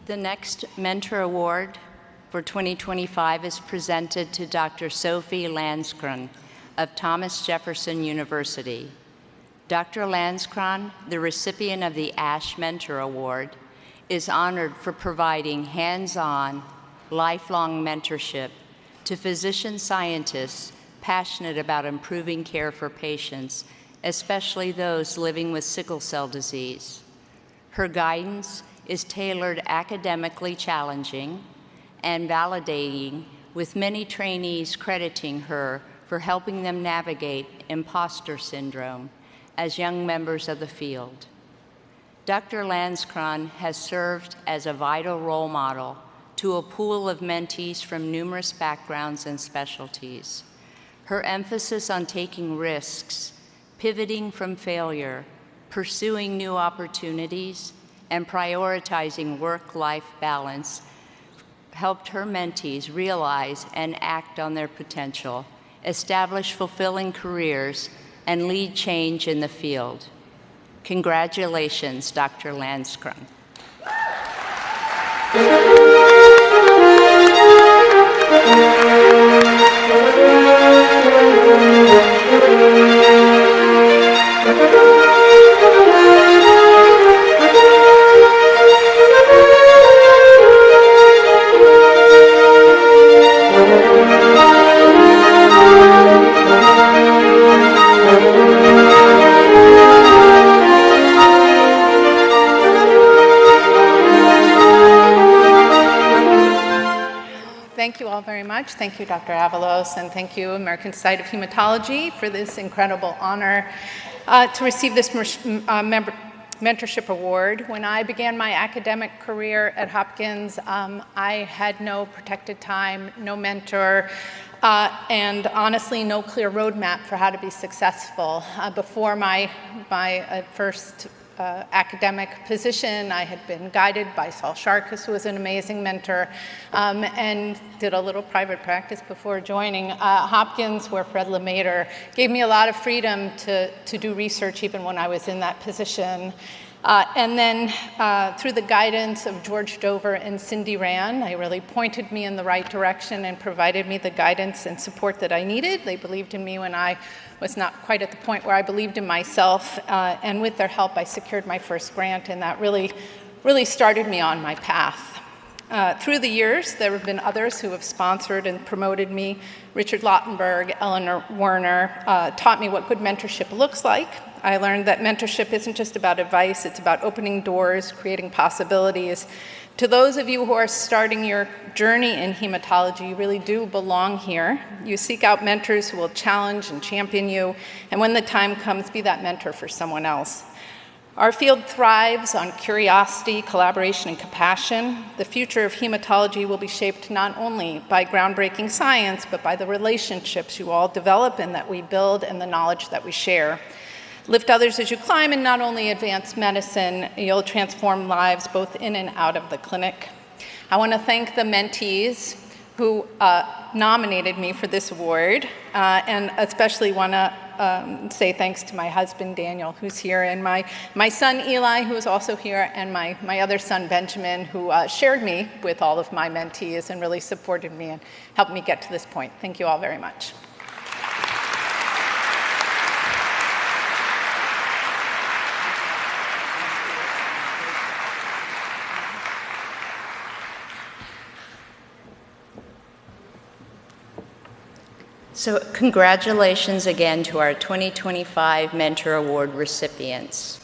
The next Mentor Award for 2025 is presented to Dr. Sophie Lanzkron of Thomas Jefferson University. Dr. Lanzkron, the recipient of the ASH Mentor Award, is honored for providing hands-on, lifelong mentorship to physician scientists passionate about improving care for patients, especially those living with sickle cell disease. Her guidance is tailored, academically challenging, and validating, with many trainees crediting her for helping them navigate imposter syndrome as young members of the field. Dr. Lanzkron has served as a vital role model to a pool of mentees from numerous backgrounds and specialties. Her emphasis on taking risks, pivoting from failure, pursuing new opportunities, and prioritizing work-life balance helped her mentees realize and act on their potential, establish fulfilling careers, and lead change in the field. Congratulations, Dr. Lanzkron. Thank you all very much. Thank you, Dr. Avalos, and thank you, American Society of Hematology, for this incredible honor to receive this mentorship award. When I began my academic career at Hopkins, I had no protected time, no mentor, and honestly, no clear roadmap for how to be successful. Before my first academic position, I had been guided by Saul Sharkus, who was an amazing mentor, and did a little private practice before joining Hopkins, where Fred LeMaitre gave me a lot of freedom to do research even when I was in that position. And then through the guidance of George Dover and Cindy Rand, they really pointed me in the right direction and provided me the guidance and support that I needed. They believed in me when I was not quite at the point where I believed in myself, and with their help, I secured my first grant, and that really started me on my path. Through the years, there have been others who have sponsored and promoted me. Richard Lautenberg, Eleanor Werner taught me what good mentorship looks like. I learned that mentorship isn't just about advice, it's about opening doors, creating possibilities. To those of you who are starting your journey in hematology, you really do belong here. You seek out mentors who will challenge and champion you, and when the time comes, be that mentor for someone else. Our field thrives on curiosity, collaboration, and compassion. The future of hematology will be shaped not only by groundbreaking science, but by the relationships you all develop and that we build and the knowledge that we share. Lift others as you climb, and not only advance medicine, you'll transform lives both in and out of the clinic. I want to thank the mentees who nominated me for this award, and especially want to say thanks to my husband, Daniel, who's here, and my son, Eli, who is also here, and my other son, Benjamin, who shared me with all of my mentees and really supported me and helped me get to this point. Thank you all very much. So congratulations again to our 2025 Mentor Award recipients.